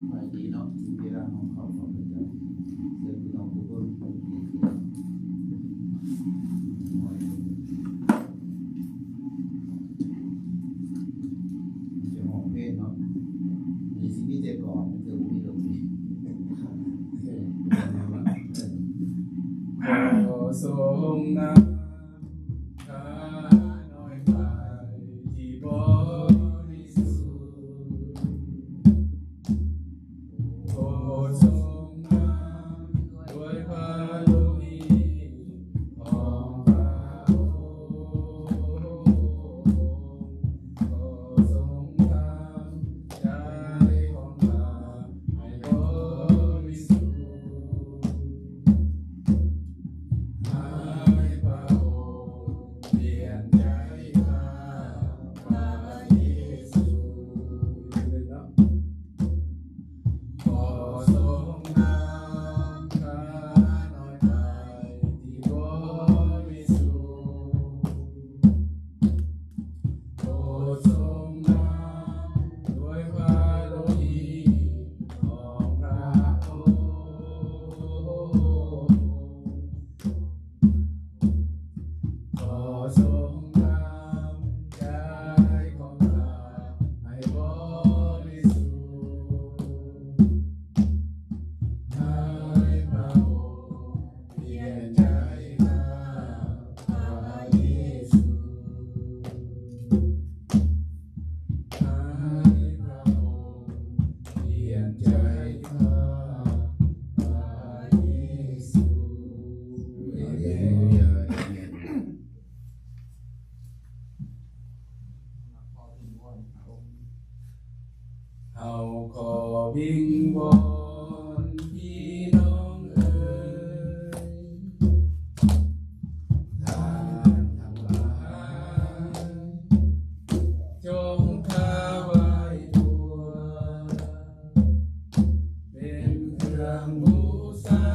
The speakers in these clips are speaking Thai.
ไปดีเนาะสิ่งที่เราของเขาของพระเจ้าเดินพี่น้องทุกคนดีขึ้นจะมองเพศเนาะมีชีวิตแต่ก่อนมันคือมีลมดีขอทรงนำข้าน้อยไปที่บริสุทธิ์โปรดทรงนำด้วยพระโลหิตของพระองค์ขอทรงทำใจของข้าให้บริสุทธิ์ ให้พระองค์เปลี่ยนใจข้าพระเยซูขอทรงนำข้าน้อยไปที่บริสุทธิ์โปรดทรงนำด้วยพระโลหิตของพระองค์ ขอทรงนำใจของข้าให้บริสุทธิ์ให้พระองค์เปลี่ยนใจข้าพระเยซูให้พระองค์เปลี่ยนใจข้าพระเยซูเอเมนเอเมนเอาขอวิงวอนพี่น้องเอ๋ยท่านทั้งหลายจงข้าไว้ตัวเป็นเครื่องบูชา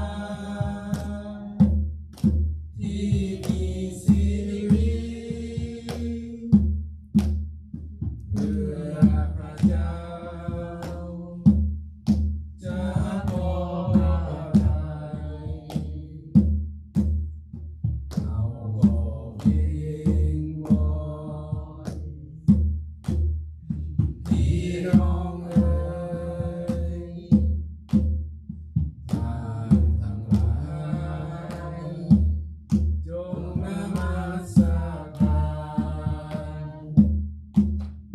ที่มีชีวิตเพื่อพระเจ้าจะพอพระทัยเอาขอวิงวอนพี่น้องเอ๋ยท่านทั้งหลายจงนมัสการ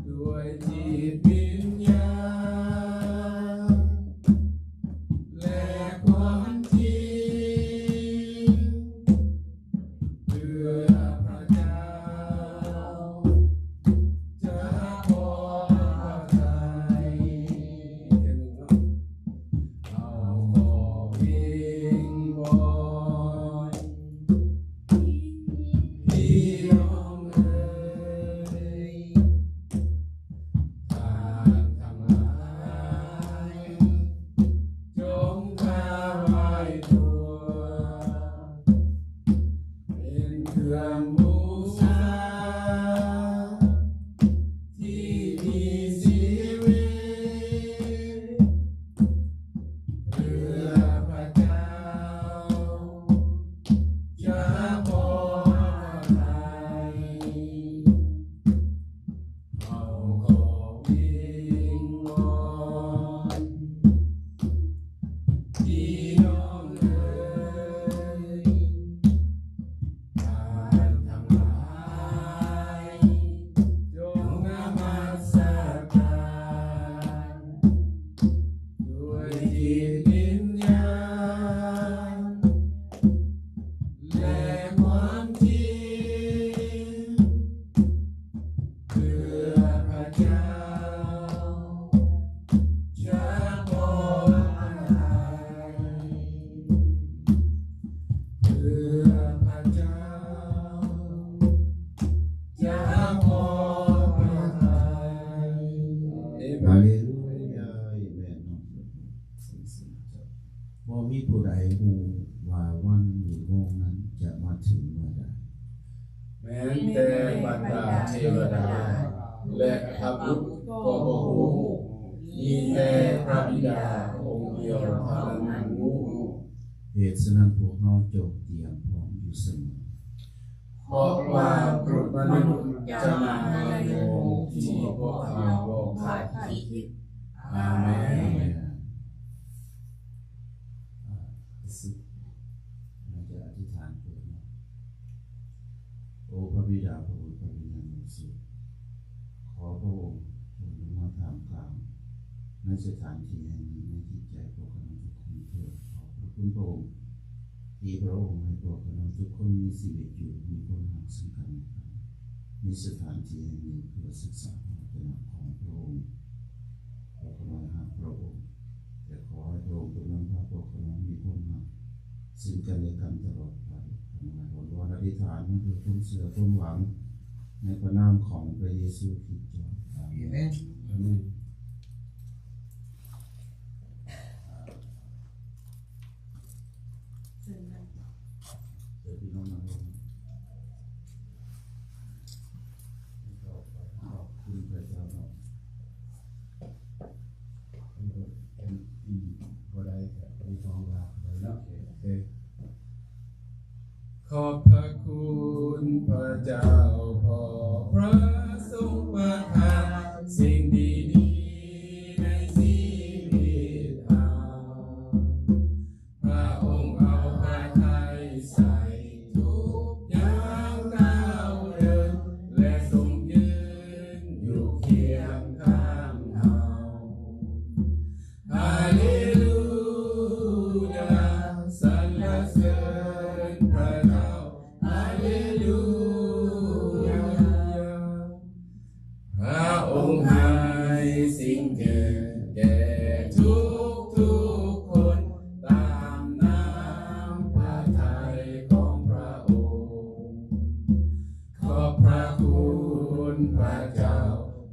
ด้วยจิตวิญญาณและความจริงเพื่อพระเจ้าจะพอพระทัยเอาขอวิงวอนพี่น้องเอ๋ยท่านทั้งหลายจงข้าไว้ตัวเป็นเครื่องบูชาที่มีชีวิตเพื่อพระเจ้าจะพอพระทัยเอาขอวิงวอนพี่น้องเอ๋ยท่านทั้งหลายจงนมัสการด้วยจิตวิญญาณและความจริงเพื่อพระเจ้าจะพอพระทัยเพื่อพระเจ้าจะพอพระทัยเอเม ฮาเล น ลูยาเอเมนเนาะบ่มีผู้ใดฮู้ว่าวันหรือโมงนั้นจะมาถึงเมื่อใด แม้แต่บรรดาเทวดาและพระบุตรก็บ่ฮู้ มีแต่พระบิดาองค์เดียวเท่านั้นเหตุฉะนั้นพวกเราจงเตรียมพร้อมอยู่เสมอเพราะว่าบุตรมนุษย์จะมาในโมงที่พวกเราบอกขาดคิดอาเมนเราจะอธิษฐานเปิดเนาะโอ้พระบิดาพระบุตรพระวิญญาณบริสุทธิ์ขอพระองค์จงลงมาทำกลางในสถานที่แห่งนี้ในจิตใจพวกเราทุกคนเถิดขอบพระคุณพระองค์ที่พระองค์ให้พวกเราทุกคนมีชีวิตอยู่มีความรักซึ่งกันและกันมีสถานที่แห่งนี้เพื่อศึกษาพระวจนะของพระองค์ขอพระองค์หาพระองค์แต่ขอให้พระองค์จงนำพาพวกเรามีความรักซึ่งกันและกันตลอดไปขอให้เราอธิษฐานมาด้วยความเชื่อความหวังในพระนามของพระเยซูคริสต์เจ้าอาเมนอาเมนเดี๋ยวพี่น้องมาลงขอบคุณพระเจ้าเนาะเป็นบ่ได้แค่มีทองลาเลยเนาะโอเคขอบพระคุณพระเจ้าพอพระทรงประทานสิ่งดีๆในชีวิตเราพระองค์เอาพระทัยใส่ทุกอย่างก้าวเดินและทรงยืนอยู่เคียงข้างเราฮาเลลูยาสรรเสริญพระเจ้าฮาเลลูยาพระองค์ให้สิ่งเกิดแก่ทุกคนตามน้ำพระทัยของพระองค์ขอบพระคุณพระเจ้า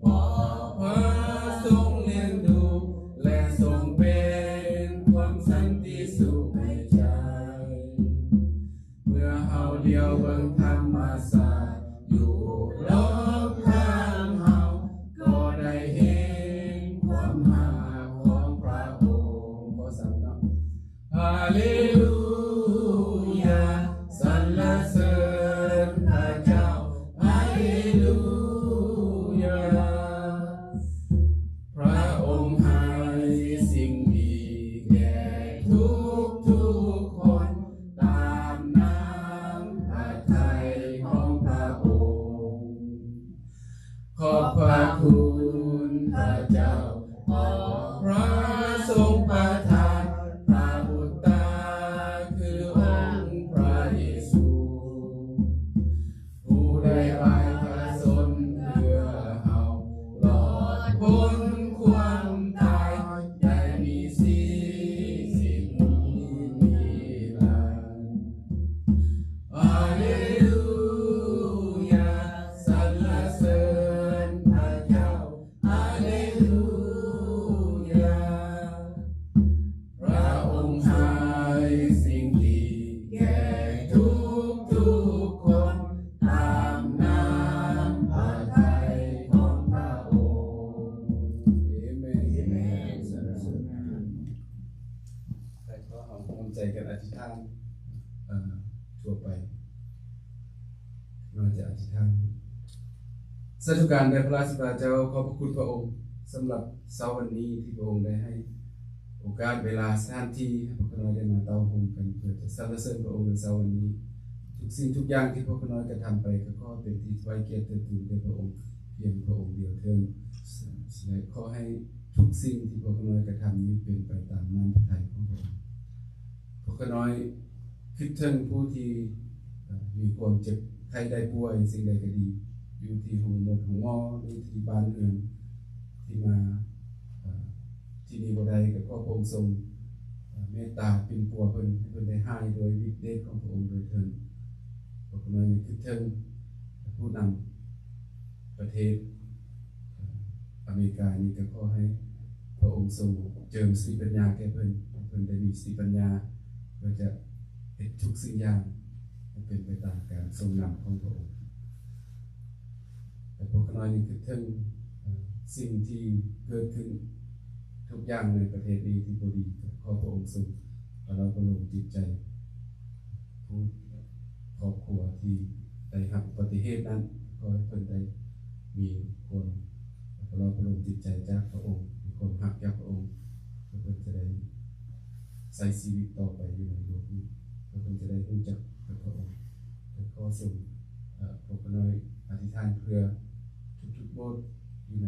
ขอพระทรงเลี้ยงดูและทรงเป็นความสันติสุขในใจเมื่อเฮาเดียวเบิ่งธรรมศาสตร์อยู่รอบข้างเฮาก็ได้เห็นความหาของพระองค์ขอสั่งเนาะฮาเลลูยาสรรเสริญพระเจ้าฮาเลลูยาพระองค์ให้สิ่งดีแก่ทุกคนตามน้ำพระทัยของพระองค์ขอบพระคุณพระเจ้าขอพระทรงประทานพระบุตรคือองค์พระเยซูผู้ได้ไว้พระชนเพื่อเฮาหลอดพ้นความตายได้มีสิ่งนิรันดร์ฮาเลลูยาสรรเสริญพระเจ้าฮาเลลูยาพระองค์ให้สิ่งดีแก่ทุกคนตามน้ำพระทัยของพระองค์เอเมนเอเมนสรรเสริญแต่ก็เอากำลังใจกันอธิษฐานทั่วไปเราจะอธิษฐานสาธุการแด่พระราชบิดาเจ้าขอบพระคุณพระองค์สำหรับเช้าวันนี้ที่พระองค์ได้ให้โอกาสเวลาสถานที่ให้พวกเราได้มาเต้าหงกันเพื่อจะสรรเสริญพระองค์ในเช้าวันนี้ทุกสิ่งทุกอย่างที่พวกเรากระทำไปก็ขอเป็นที่ไว้เกียรติทูลแด่พระองค์เพียงพระองค์เดียวเถิดและขอให้ทุกสิ่งที่พวกเรากระทำนี้เป็นไปตามน้ำพระทัยของพระองค์พวกเราคิดถึงผู้ที่มีความเจ็บใครได้ป่วยสิ่งใดก็ดีอยู่ที่ห้องหมดห้องงอหรือที่บ้านอื่นที่มาที่นี่บ่ได้ก็ขอพระองค์ทรงเมตตาเป็นปัวเพิ่นให้เพิ่นได้หายโดยฤทธิ์เดชของพระองค์โดยเถิดพวกเรายังคิดถึงผู้นำประเทศอเมริกานี่ก็ขอให้พระองค์ทรงเจิมสติปัญญาแก่เพิ่นได้มีสติปัญญาเพื่อจะเฮ็ดทุกสิ่งอย่างให้เป็นไปตามการทรงนำของพระองค์แต่พวกเรายังคิดถึงสิ่งที่เกิดขึ้น ทุกอย่างในประเทศนี้ที่บ่ดีขอพระองค์ทรงเราก็ลงจิตใจผู้ครอบครัวที่ได้รับอุบัติเหตุนั้นก็ให้เพิ่นได้มีความเราก็ลงจิตใจจากพระองค์มีความรักจากพระองค์เพื่อเพิ่นจะได้ใช้ชีวิตต่อไปอยู่ในโลกนี้เพื่อเพิ่นจะได้รู้จักพระองค์แล้วก็ส่งพวกน้อยอธิษฐานเพื่อทุกๆโบสถ์อยู่ใน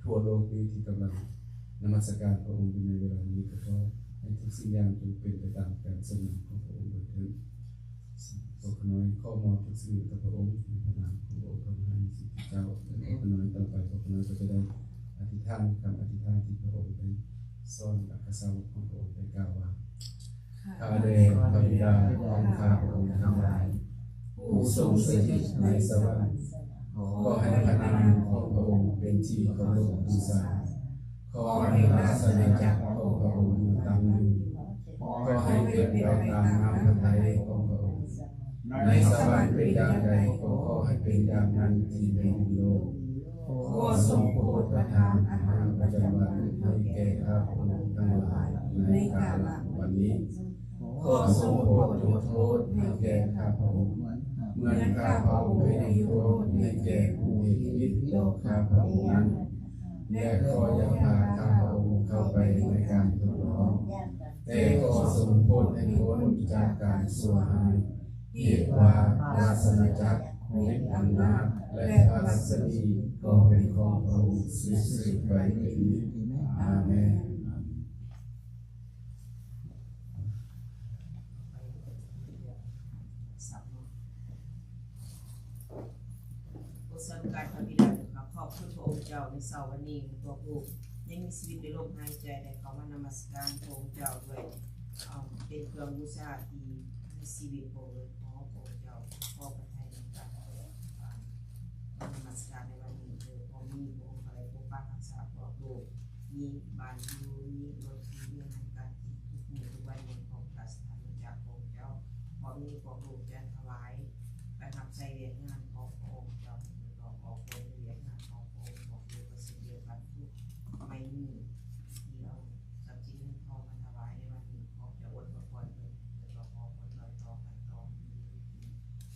ทั่วโลกนี้ที่กำลังนมัสการพระองค์อยู่ในเวลานี้ก็ขอให้ทุกสิ่งอย่างจงเป็นไปตามการทรงนำของพระองค์โดยเถิดพวกน้อยข้อมอบทุกสิ่งกับพระองค์ในพระนามของพระองค์พระมหาสิทธิเจ้าและพวกน้อยต่อไปพวกน้อยก็จะได้อธิษฐานคำอธิษฐานที่พระองค์ได้สอนอัครสาวกของพระองค์ได้กล่าวว่าข้าแต่พระบิดาของข้าพระองค์ทั้งหลายผู้ทรงสถิตในสวรรค์ขอให้พระนามของพระองค์เป็นที่เคารพบูชาขอให้ราชอาณาจักรของพระองค์ตั้งอยู่ขอให้เป็นไปตามน้ำพระทัยของพระองค์ในสวรรค์เป็นอย่างใดก็ขอให้เป็นอย่างนั้นที่ในโลกขอทรงโปรดประทานอาหารประจำวันให้แก่ข้าพระองค์ทั้งหลายในกาลวันนี้ขอทรงโปรดยกโทษให้แก่ข้าพระองค์เหมือนข้าพระองค์ได้ยกโทษให้แก่ผู้มีชีวิตต่อข้าพระองค์นั้นและก็อย่าพาข้าพระองค์เข้าไปในการทดลองแต่ก็ทรงโปรดให้พ้นจากการสัวหายเหตุว่าราชอาณาจักรฤทธิ์อำนาจและพระสดีก็เป็นของพระองค์สืบไปเป็นนิจอาเมนส่วนการพระบิดาขอบคุณพระองค์เจ้าในเสาร์วันนี้ตัวผู้ยังมีชีวิตในโลกหายใจได้เขามานมัสการพระองค์เจ้าด้วยเป็นเครื่องบูชาที่มีชีวิตพระองค์ขอพระองค์เจ้าขอพระทัยในการนมัสการในวันนี้คือพระมีพระองค์อะไรปกปักรักษาพวกโลกมีบ้านอยู่มีรถมีเงินทางการที่ทุกหมู่ทุกวันในของพระสถานจากพระองค์เจ้าพอมีพวกโลกจะถวายไปทำใจเรียนงานของพระองค์เจ้าออกเป็นเรียนงานของพระองค์บอกอยู่กับสิ่งเดียวกันทุกไม่มีที่เอาทรัพย์สินเงินทองมาถวายในวันนี้ขอจะอดพรเลยจะขอผลลอยต่อกันต่อมี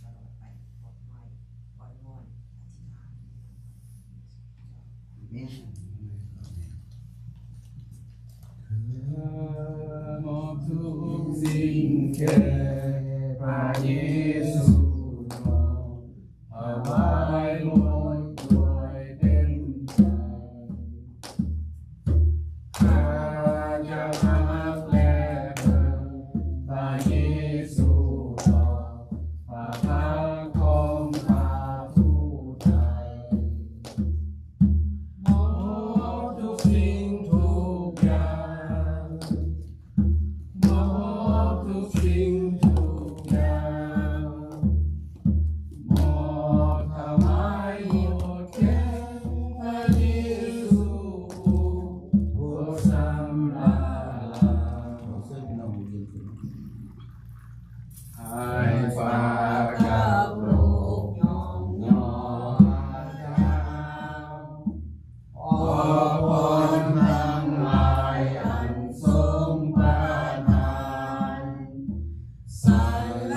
ตลอดไปขอบไม่ก่อนนอนอธิษฐานมอบทุกสิ่งแก่พระเยซูถวายหมดด้วยเต็มใจข้าจะรักและเบิ่งพระเยซูต่อพระพักของข้าผู้ไทยมอบทุกสิ่งทุกอย่างมอบทุกสิ่งทุกอย่างมอบถวายหมดแก่พระเยซูผู้สำราญ เราเสื้อพี่น้องเรียนขึ้น ให้ฟ้ากับโลกยอมยอมดาวขอพรทั้งหลายอันทรงประทานสรร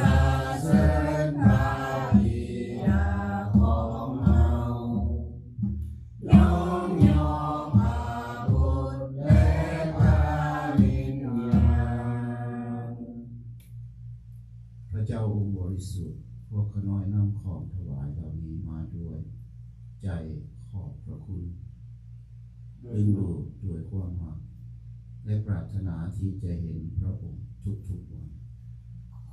เสริญพระบิดาของเรายอมยอมพระบุตรและพระวิญญาณ พระเจ้าองค์บริสุทธิ์พวกขน้อยนำของถวายเหล่านี้มาด้วยใจขอบพระคุณดึงดูดด้วยความรักและปรารถนาที่จะเห็นพระองค์ทุกๆวัน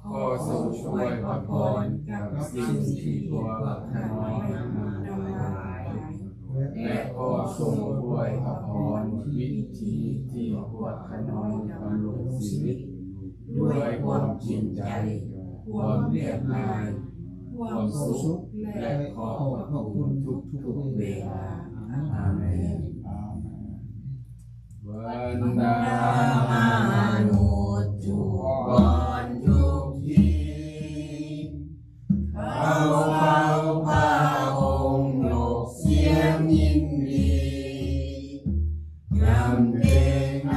ขอทรงช่วยพระพรกับสิ่งที่พวกข้าน้อยนำมาถวายและขอทรงอวยพระพรวิธีที่พวกข้าน้อยดำรงชีวิตด้วยความจริงใจความเรียบง่ายความสุขและขอบพระคุณทุกๆเวลาอาเมนวันดานุทุกวันทุกทีเราเฝ้าพระองค์ยกเสียงยินดีรำเพลง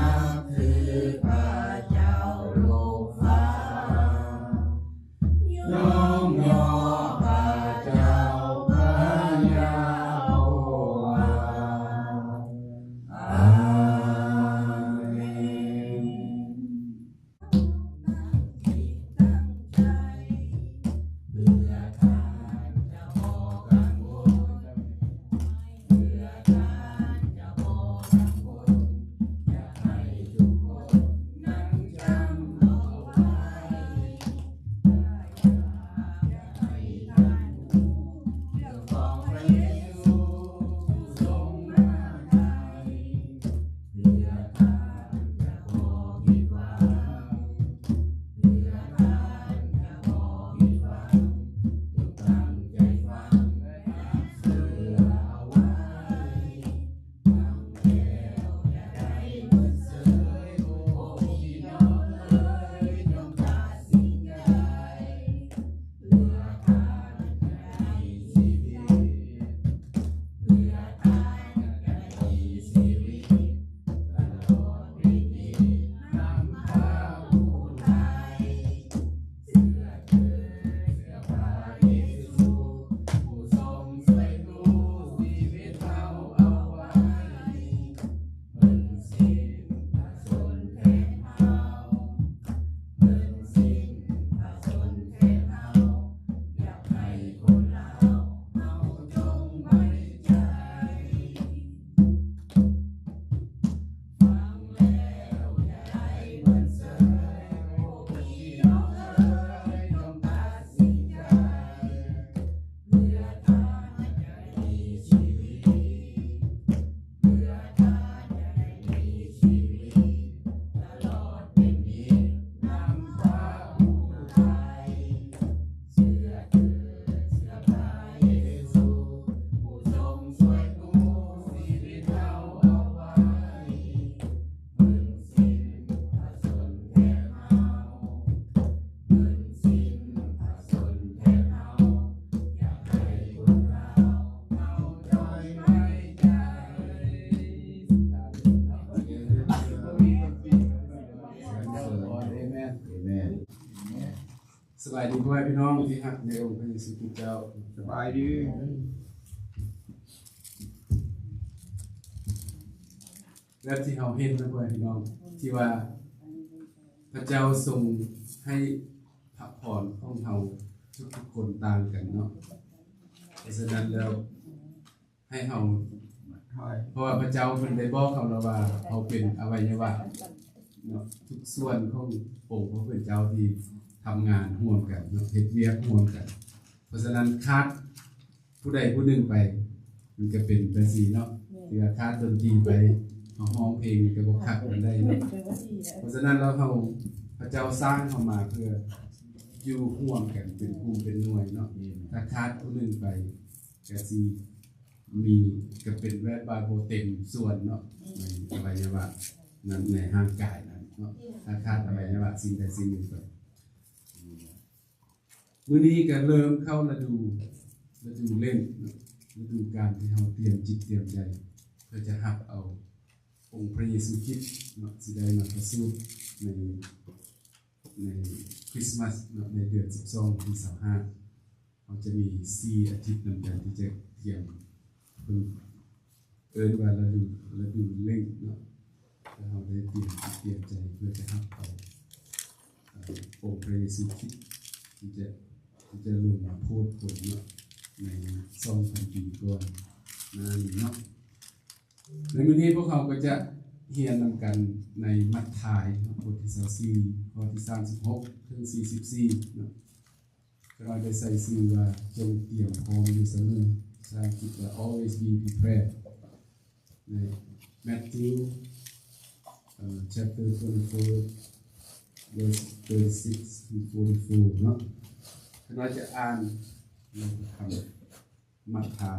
บายดีพ่อแม่พี่น้องที่ฮักในองค์พระเยซูคริสต์เจ้าสบายดี และที่เราเห็นนะพ่อแม่พี่น้องที่ว่าพระเจ้าทรงให้พระพรของเราทุกๆคนต่างกันเนาะเพราะฉะนั้นแล้วให้เราเพราะว่าพระเจ้าเพิ่นได้บอกเราแล้วว่าเขาเป็นอวัยวะเนาะทุกส่วนขององค์พระผู้เป็นเจ้าที่ทำงานร่วมกันเนาะเฮ็ดเวียกร่วมกันเพราะฉะนั้นขาดผู้ใดผู้หนึ่งไปมันก็เป็นจังซี่เนาะที่ว่าขาดดนตรีไปร้องเพลงก็บ่คักกันได้เนาะเพราะฉะนั้นแล้วพระเจ้าสร้างเข้ามาเพื่ออยู่ร่วมกันเป็นกลุ่มเป็นหน่วยเนาะถ้าขาดผู้หนึ่งไปก็สิมีก็เป็นแวดบาโบเต็มส่วนเนาะในอวัยวะนั้นในร่างกายนั้นเนาะถ้าขาดอวัยวะสิ่งใดสิ่งหนึ่งไปมื้อนี้ก็เริ่มเข้าฤดูเล่นฤดูการที่เราเตรียมจิตเตรียมใจเพื่อจะรับเอาองค์พระเยซูคริสต์เนาะสิได้มาประสูติในคริสต์มาสเนาะในเดือน12ปี25เราจะมี4อาทิตย์นำกันที่จะเตรียมเอิ้นว่าฤดูเล่นเนาะแล้วเราได้เตรียมใจเพื่อจะรับเอาองค์พระเยซูคริสต์ที่จะลงมาพูดผลเนาะใน2,000 ปีก่อนนั่นเนาะในมื้อนี้พวกเขาก็จะเรียนนำกันในมัทธิวบทที่24ข้อที่36ถึง44เนาะเราได้ใส่ชื่อว่าจงเตรียมพร้อมอยู่เสมอภาษาอังกฤษว่า always be prepared ใน Matthew chapter 24 verse 36 to 44เนาะเราจะอ่านในคำมัทธิ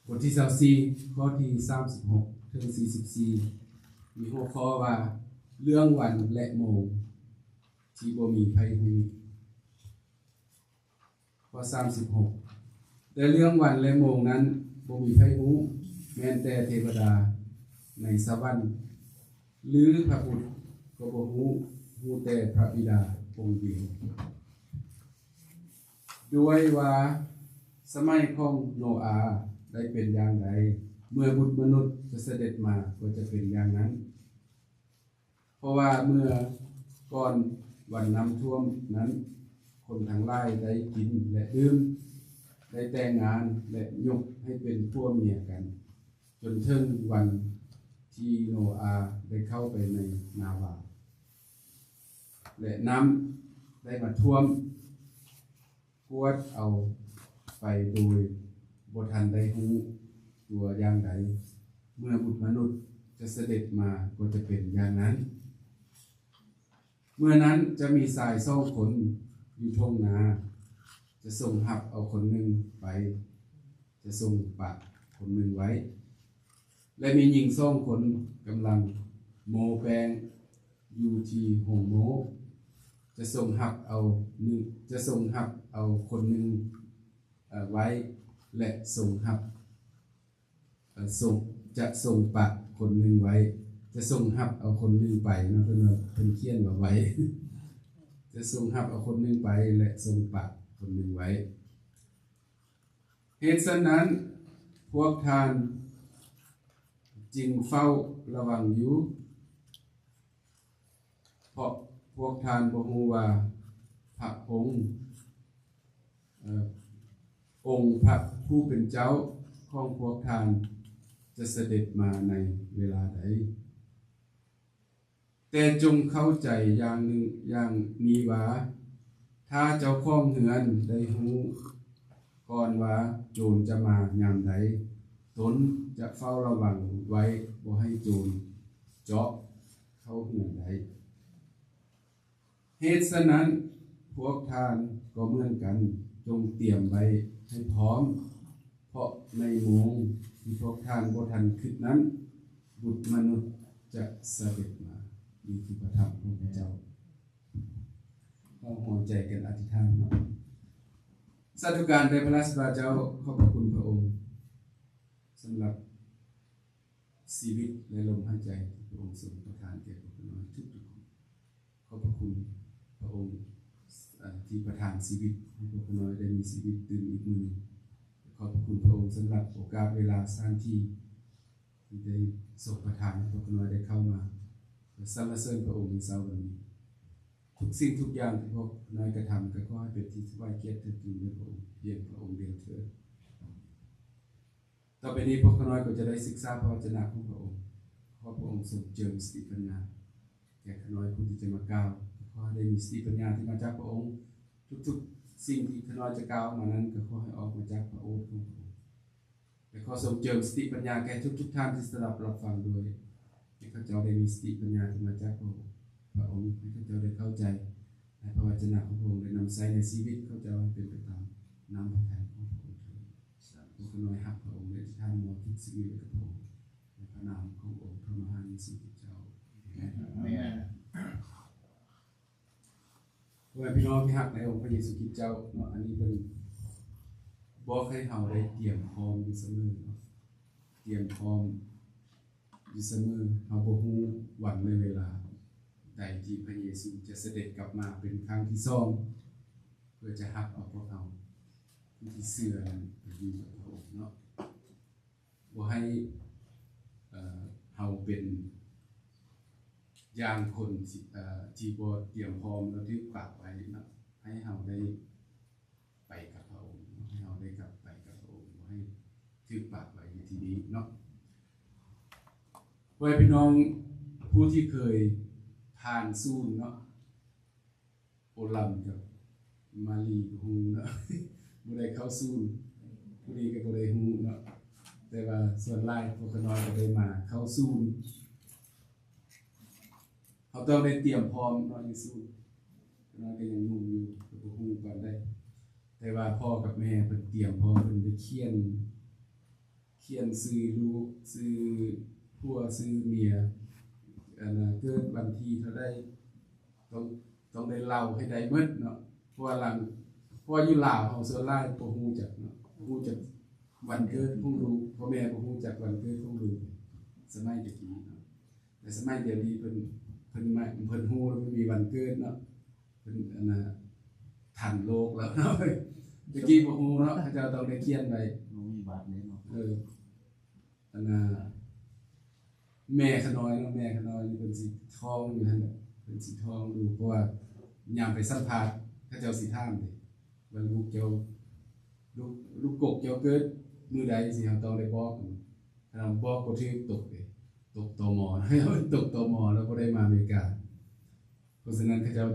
วบทที่24ข้อที่36ถึง44มีหัวข้อว่าเรื่องวันและโมงที่บ่มีไผรู้ข้อ36แต่เรื่องวันและโมงนั้นบ่มีไผรู้แม้แต่เทวดาในสวรรค์หรือพระบุตรก็บ่รู้แต่พระบิดาองค์เดียวด้วยว่าสมัยของโนอาห์ได้เป็นอย่างไรเมื่อบุตรมนุษย์จะเสด็จมาก็จะเป็นอย่างนั้นเพราะว่าเมื่อก่อนวันน้ำท่วมนั้นคนทั้งหลายได้กินและดื่มได้แต่งงานและยกให้เป็นผัวเมียกันจนถึงวันที่โนอาห์ได้เข้าไปในนาวาและน้ำได้มาท่วมกวดเอาไปโดยบ่ทันได้รู้ตัวอย่างใดเมื่อบุตรมนุษย์จะเสด็จมาก็จะเป็นอย่างนั้นเมื่อนั้นจะมีชาย2 คนอยู่ทุ่งนาจะส่งหับเอาคนหนึ่งไปจะส่งปะคนหนึ่งไว้และมีหญิง2 คนกำลังโมแปลงอยู่ที่ห้องโมจะส่งหับเอาคนหนึ่งไว้และส่งปะคนหนึ่งไว้จะส่งหับเอาคนหนึ่งไปเนาะเพิ่นเขียนว่าไว้ จะส่งหับเอาคนหนึ่งไปและส่งปะคนหนึ่งไว้เหตุฉะนั้นพวกท่านจึงเฝ้าระวังอยู่เพราะพวกท่านบ่ฮู้ว่าพระองค์พระผู้เป็นเจ้าของพวกท่านจะเสด็จมาในเวลาใดแต่จงเข้าใจอย่างนี้ว่าถ้าเจ้าของเรือนได้รู้ก่อนว่าโจรจะมายามใดตนจะเฝ้าระวังไว้บ่ให้โจรเจาะเข้าเรือนใดเหตุฉะนั้นพวกท่านก็เหมือนกันจงเตรียมไว้ให้พร้อมเพราะในโมงที่พวกท่านบ่ทันคิดนั้นบุตรมนุษย์จะเสด็จมานี่คือประทับของพระเจ้าเราหัวใจกันอธิษฐานเนาะสาธุการแด่พระราชาเจ้าขอบพระคุณพระองค์สำหรับชีวิตและลมหายใจที่พระองค์ทรงประทานแก่พวกเราทุกๆคนขอบพระคุณ พระองค์ที่ประทานชีวิตให้พวกเขาน้อยได้มีชีวิตตื่นอีกมือขอบคุณพระองค์สำหรับโอกาสเวลาสถานที่ที่ได้ทรงประทานให้พวกเขาน้อยได้เข้ามาสรรเสริญพระองค์ในเช้าวันนี้ทุกสิ่งทุกอย่างที่พวกน้อยกระทำก็ขอให้เป็นที่ถวายเกียรติแด่พระองค์เพียงพระองค์เดียวเถิดต่อไปนี้พวกน้อยก็จะได้ศึกษาพระวจนะของพระองค์ขอพระองค์ทรงเจิมสติปัญญาแก่ข้าน้อยผู้ที่จะมากล่าวขอให้ได้มีสติปัญญาที่มาจากพระองค์ทุกๆสิ่งที่ข้าน้อยจะกล่าวมานั้นก็ขอให้ออกมาจากพระโอษฐ์ของพระองค์และขอทรงเจิมสติปัญญาแก่ทุกท่านที่สดับรับฟังด้วยให้ข้าเจ้าได้มีสติปัญญาที่มาจากพระองค์ให้ข้าเจ้าได้เข้าใจในพระวจนะของพระองค์ได้นำใช้ในชีวิตข้าเจ้าให้เป็นไปตามน้ำพระทัยของพระองค์เถิดพวกน้อยหักพระองค์และที่ท่านมองคิดสิ่งนี้ไว้กับพระองค์ในพระนามขององค์พระมหานิสิตเจ้าพี่น้องที่หักในองค์พระเยซูคริสต์เจ้าเนาะอันนี้เป็นบอกให้เราได้เตรียมพร้อมอยู่เสมอเนาะเตรียมพร้อมอยู่เสมอเราบ่ฮู้วันและเวลาใดที่พระเยซูจะเสด็จกลับมาเป็นครั้งที่สองเพื่อจะหักเอาพวกเราที่เสื่อนั้นไปอยู่กับพระองค์เนาะบ่ให้เราเป็นอย่างคนที่บ่เตรียมพร้อมแล้วที่ฝากไว้นะให้เราได้ไปกับพระองค์ให้เราได้กลับไปกับพระองค์ให้ถือฝากไว้ในที่นี้เนาะไว้พี่น้องผู้ที่เคยผ่านสู้เนาะโอลัมกับมาลีกับฮูเนาะบ่ได้เข้าสู้ผู้นี้ก็บ่ได้ฮูเนาะแต่ว่าส่วนหลายพวกน้อยก็ได้มาเข้าสู้เขาต้องได้เตรียมพร้อมเนาะที่สู้น้อยก็ยังนุ่มอยู่ก็บ่ฮู้ก่อนได้แต่ว่าพ่อกับแม่เพิ่นเตรียมพร้อมเพิ่นได้เขียนชื่อลูกชื่อผัวชื่อเมียเกิดวันที่เท่าใดต้องได้เล่าให้ได้หมดเนาะเพราะว่าอยู่ลาวเฮาส่วนหลายบ่ฮู้จักเนาะฮู้จักวันเกิดของลูกพ่อแม่บ่ฮู้จักวันเกิดของลูกสมัยตะกี้เนาะแต่สมัยเดี๋ยวนี้เพิ่นฮู้แล้วมันมีวันเกิดเนาะเพิ่นทันโลกแล้วเนาะตะกี้บ่ฮู้เนาะเขาเจ้าต้องได้เขียนไว้มีบัตรนี่เนาะแม่ขน้อยเนาะแม่ขน้อยนี่เพิ่นสิท้องอยู่หั่นน่ะเพิ่นสิท้องดูเพราะว่ายามไปสัมภาษณ์เขาเจ้าสิถามเด้ว่าลูกกกเจ้าเกิดมื้อใดสิเฮาต้องได้บอกถ้าบอกบ่ถูกตกเด้ตกตมให้เอาตกตมแล้วบ่ได้มาอเมริกาเพราะฉะนั้นเขาเจ้า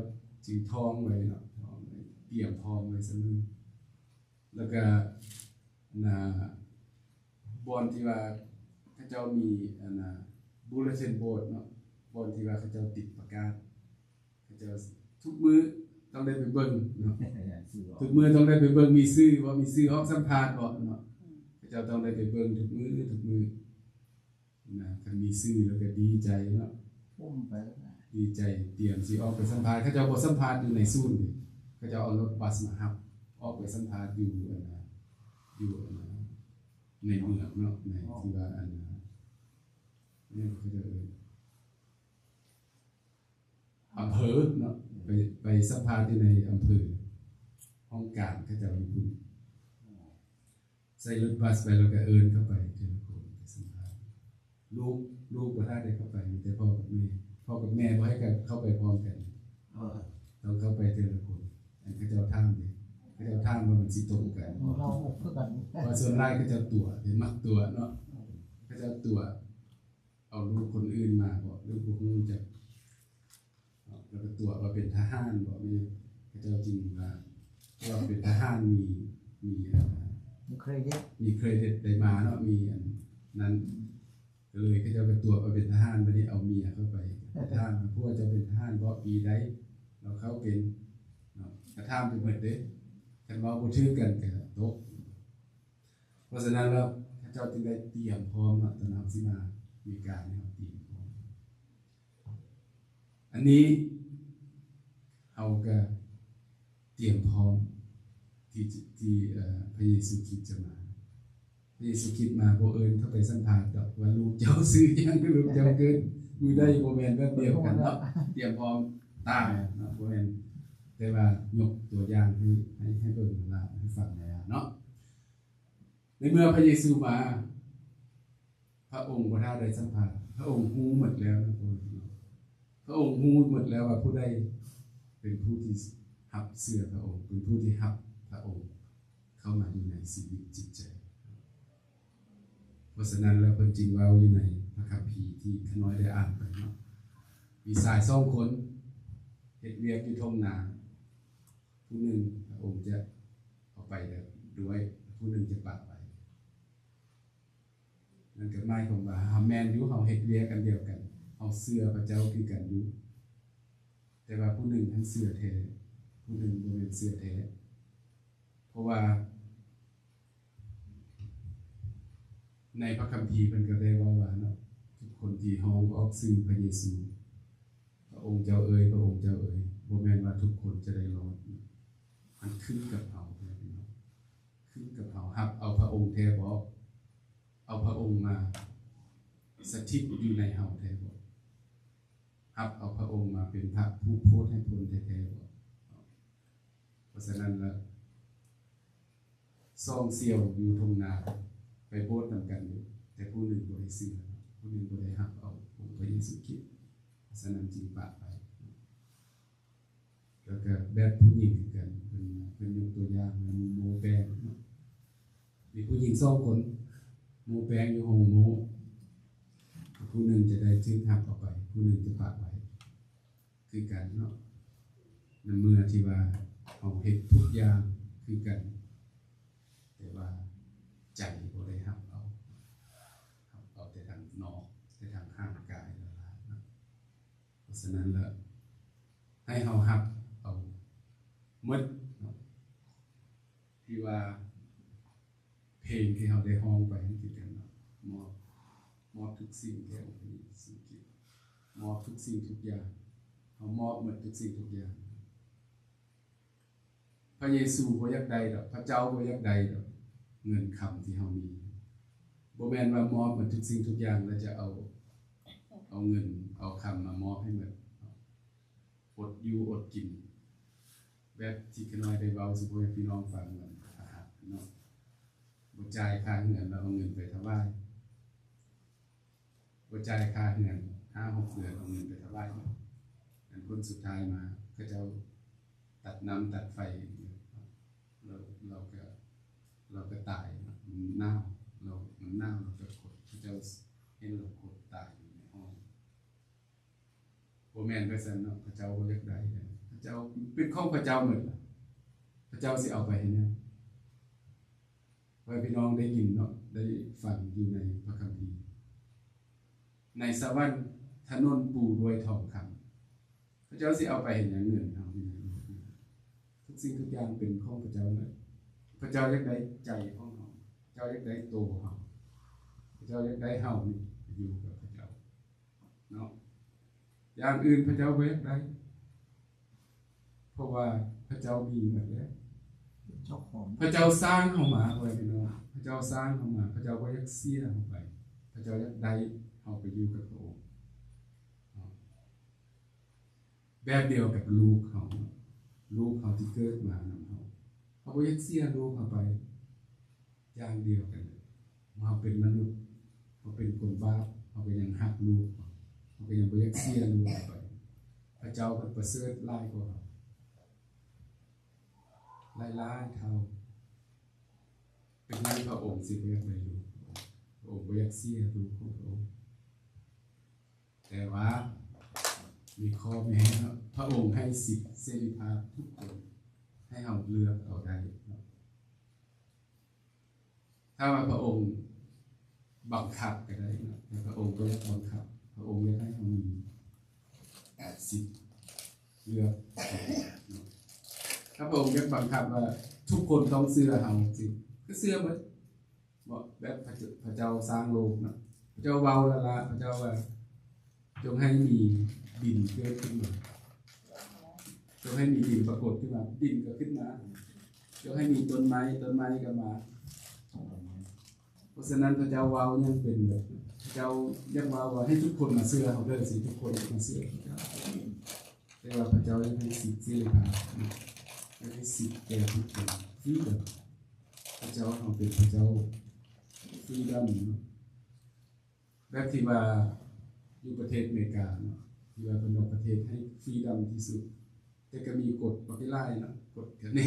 สิท้องไว้เนาะท้องไว้เตรียมพร้อมไว้เสมอแล้วก็บอนที่ว่าเขาเจ้ามีบูเลตินโบร์ดเนาะบอนที่ว่าเขาเจ้าติดประกาศเขาเจ้าทุกมื้อต้องได้ไปเบิ่งเนาะทุกมื้อต้องได้ไปเบิ่งมีชื่อว่ามีชื่อห้องสัมภาษณ์บ่เนาะเขาเจ้าต้องได้ไปเบิ่งทุกมื้อคันมีชื่อแล้วก็ดีใจเนาะดีใจเตรียมสิออกไปสัมภาษณ์เขาเจ้าบ่สัมภาษณ์อยู่ในศูนย์เขาเจ้าเอารถบัสมารับออกไปสัมภาษณ์อยู่ในเมืองเนาะในที่ว่านี่เขาจะอำเภอเนาะไปสัมภาษณ์ที่ในอำเภอห้องการเขาจะอยู่พุ่นใส่รถบัสไปแล้วก็เข้าไปทีละคนไปสัมภาษณ์ลูกบ่ได้เข้าไปมีแต่พ่อกับแม่บ่ให้กันเข้าไปพร้อมกันต้องเข้าไปทีละคนอันเขาจะถามดิเขาจะถามว่ามันสิตรงกันเราคือกันว่าส่วนหลายเขาจะตัวเห็นมักตัวเนาะเขาจะตัวเอาลูกคนอื่นมาบ่ลูกบ่ฮู้จักแล้วก็ตัวว่าเป็นทหารบ่มีเขาจะจริงว่าเป็นทหารมีเครดิตได้มาเนาะมีอันนั้นก็เลยเขาจะไปตัวว่าเป็นทหารบ่ได้เอาเมียเข้าไปทหารพวกจะเป็นทหารบ่ปีใดเราเข้าเป็นเนาะกระทำไปหมดเด้คันว่าบ่ถือกันก็ตกเพราะฉะนั้นแล้วพระเจ้าจึงได้เตรียมพร้อมตอนนั้นสิมามีการให้เราเตรียมพร้อมอันนี้เอาก็เตรียมพร้อมที่พระเยซูคริสต์จะมาพระเยซูคริสต์มาบ่เข้าไปสัมภาษณ์ดอกว่าลูกเจ้าซื้อหยังลูกเจ้าเกิดมื้อใดบ่แม่นแบบเดียวกันเนาะเตรียมพร้อมตามเนาะบ่แม่น แต่ว่ายกตัวอย่างให้เบิ่งว่าให้ฟังแล้วเนาะในเมื่อพระเยซูมาพระองค์บ่ทันได้สัมผัสพระองค์รู้หมดแล้วนะพระองค์รู้หมดแล้วว่าผู้ใดเป็นผู้ที่รับเชื่อพระองค์เป็นผู้ที่รับพระองค์เข้ามาอยู่ในชีวิตจิตใจเพราะฉะนั้นแล้วเพิ่นจึงเว้าอยู่ในพระคัมภีร์ที่ขน้อยได้อ่านไปเนาะมีชาย2คนเฮ็ดเวียกอยู่ทุ่งนาผู้หนึ่งพระองค์จะเอาไปด้วยผู้หนึ่งจะปะไปนั่นก็หมายความว่าเฮาแม่นอยู่เฮาเฮ็ดเวียกกันเดียวกันเฮาเชื่อพระเจ้าคือกันอยู่แต่ว่าผู้หนึ่งท่านเชื่อแท้ผู้หนึ่งบ่แม่นเชื่อแท้เพราะว่าในพระคัมภีร์เพิ่นก็ได้เว้าว่าเนาะทุกคนที่ฮ้องออกชื่อพระเยซูพระองค์เจ้าเอ๋ยพระองค์เจ้าเอ๋ยบ่แม่นว่าทุกคนจะได้รอดมันขึ้นกับเฮาขึ้นกับเฮารับเอาพระองค์แท้บ่เอาพระองค์มาสถิตอยู่ในเฮาแท้บ่รับเอาพระองค์มาเป็นพระผู้โพธิ์ให้ผลแท้ๆบ่เพราะฉะนั้นแล้วซ่องเสียวอยู่ทุ่งนาไปโพสต์นำกันอยู่แต่ผู้หนึ่งบ่ได้เชื่อผู้หนึ่งบ่ได้รับเอาองค์พระเยซูคริสต์เพราะฉะนั้นจึงปะไปแล้วก็แบบผู้หญิงคือกันเพิ่นยกตัวอย่างโมแปงเนาะมีผู้หญิง2คนโมแปงอยู่ห้องโมผู้หนึ่งจะได้ถึงรับออกไปผู้หนึ่งจะปะไว้คือกันเนาะนั่นเมื่อที่ว่าเฮาเฮ็ดทุกอย่างคือกันแต่ว่าใจบ่ได้รับเอาแต่ทางนอกแต่ทางข้างกายนั่นล่ะนะเพราะฉะนั้นแล้วให้เฮารับเอาหมดเนาะที่ว่าเพลงที่เฮาได้ร้องไปนั่นคือกันเนาะมอบทุกสิ่งแก่องค์พระเยซูคริสต์มอบทุกสิ่งทุกอย่างเฮามอบหมดทุกสิ่งทุกอย่างพระเยซูบ่อยากได้ดอกพระเจ้าบ่อยากได้ดอกเงินคำที่เฮามีบ่แม่นว่ามอบหมดทุกสิ่งทุกอย่างแล้วจะเอาเงินเอาคำมามอบให้หมดอดอยู่อดกินแบบที่ขน้อยได้เว้าสิบ่ให้พี่น้องฟังเหมือนเนาะบ่จ่ายค่าเงินแล้วเอาเงินไปถวายบ่จ่ายค่าเงิน 5-6 เดือนเอาเงินไปถวายอันผลสุดท้ายมาเขาเจ้าตัดน้ำตัดไฟเราก็ตายมันเน่าเราก็กดพระเจ้าเห็นเรากดตายอยู่ในห้องบ่แม่นว่าซั่นเนาะพระเจ้าบ่อยากได้พระเจ้าเป็นของพระเจ้าหมดล่ะพระเจ้าสิเอาไปเฮ็ดหยังไว้พี่น้องได้ยินเนาะได้ฟังอยู่ในพระคัมภีร์ในสวรรค์ถนนปูด้วยทองคำพระเจ้าสิเอาไปเฮ็ดหยังเงินเฮานี่ทุกสิ่งทุกอย่างเป็นของพระเจ้าเลยพระเจ้าอยากได้ใจของเฮาพระเจ้าอยากได้ตัวเฮาพระเจ้าอยากได้เฮานี่อยู่กับพระเจ้าเนาะอย่างอื่นพระเจ้าบ่อยากได้เพราะว่าพระเจ้ามีหมดแล้วเจ้าของพระเจ้าสร้างเฮามาไว้พี่น้องพระเจ้าสร้างเฮามาพระเจ้าบ่อยากเสียเฮาไปพระเจ้าอยากได้เฮาไปอยู่กับพระองค์แบบเดียวกับลูกเฮาที่เกิดมานำเฮาบ่อยากเสียลูกเฮาไปอย่างเดียวกันเฮาเป็นมนุษย์เฮาเป็นคนบาปเฮาก็ยังรักลูกเฮาก็ยังบ่อยากเสียลูกไปพระเจ้าเพิ่นประเสริฐหลายกว่าเฮาหลายๆเท่าเป็นหยังพระองค์สิบ่อยากได้ลูกพระองค์บ่อยากเสียลูกของพระองค์แต่ว่ามีข้อแม้พระองค์ให้สิทธิเสรีภาพทุกคนให้เฮาเลือกเอาได้ถ้าว่าพระองค์บังคับก็ได้นะแต่พระองค์ก็บังคับพระองค์อยากให้เฮามีสิทธิ์เลือกถ้าพระองค์อยากบังคับว่าทุกคนต้องเชื่อเฮาสิก็เชื่อหมดบ่แบบพระเจ้าสร้างโลกนะพระเจ้าเว้าแล้วล่ะพระเจ้าว่าจงให้มีดินเกิดขึ้นมาจงให้มีดินปรากฏขึ้นมาดินก็ขึ้นมาจงให้มีต้นไม้ก็มาเพราะฉะนั้นพระเจ้าเว้ายังเป็นแบบพระเจ้ายังเว้าว่าให้ทุกคนมาเชื่อเฮาเด้อสิทุกคนมาเชื่อพระเจ้า แต่ว่าพระเจ้ายังให้สิทธิ์เสรีภาพยังให้สิทธิ์แก่ทุกคนฟรีดัมพระเจ้าเขาเป็นพระเจ้าฟรีดัมแบบที่ว่าอยู่ประเทศอเมริกาเนาะที่ว่าเป็นประเทศให้ฟรีดัมที่สุดแต่ก็มีกฎบักไล่เนาะกฎกันแน่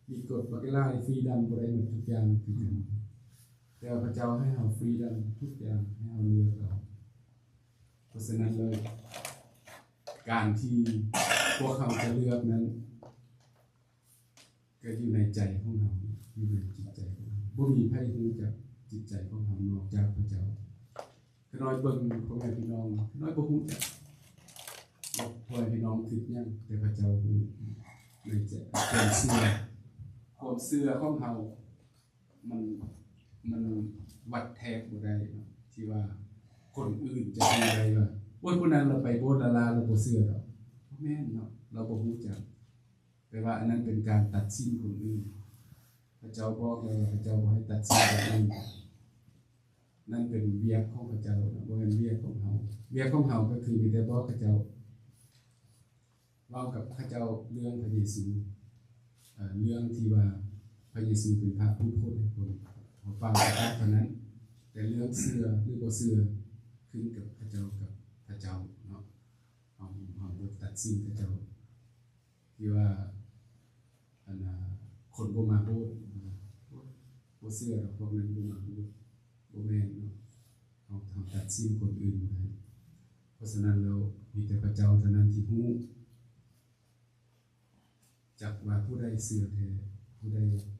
มีกฎบักไล่ฟรีดัมบ่ได้หมดทุกอย่างคือกันแต่พระเจ้าให้เราฟรีดัมทุกอย่างให้เราเลือกเอาเพราะฉะนั้นเลยการที่พวกเขาจะเลือกนั้นก็อยู่ในใจของเราอยู่ในจิตใจของเราบ่มีใครรู้จักจิตใจของเรานอกจากพระเจ้าก็น้อยเบิ่งพ่อแม่พี่น้องน้อยบ่ฮู้จักพ่อแม่พี่น้องคิดหยังแต่พระเจ้าฮู้ในใจความเชื่อของเรามันวัดแทบบ่ได้เนาะที่ว่าคนอื่นจะเป็นอะไรว่าโอ้ยคนนั้นเราไปโบสถ์ละลาเราบ่เชื่อดอกบ่แม่นเนาะเราบ่ฮู้จักแต่ว่าอันนั้นเป็นการตัดสินคนอื่นพระเจ้าบอกเลยพระเจ้าบ่ให้ตัดสินคนอื่นนั่นเป็นเวียกของพระเจ้าบ่แม่นเวียกของเฮาเวียกของเฮาก็คือมีแต่บอกพระเจ้าเว้ากับพระเจ้าเรื่องพระเยซูเรื่องที่ว่าพระเยซูเป็นพระผู้พูดให้คนเขาฟังเท่านั้นแต่เรื่องเชื่อหรือบ่เชื่อขึ้นกับพระเจ้ากับพระเจ้าเนาะเอาบ่ตัดสินพระเจ้าที่ว่าอันคนบ่มาโบสถ์บ่เชื่อดอกพวกนั้นบ่มาโบสถ์บ่แม่นเนาะเอาทำตัดสินคนอื่นบ่ได้เพราะฉะนั้นเรามีแต่พระเจ้าเท่านั้นที่ฮู้จักว่าผู้ใดเชื่อแท้ผู้ใด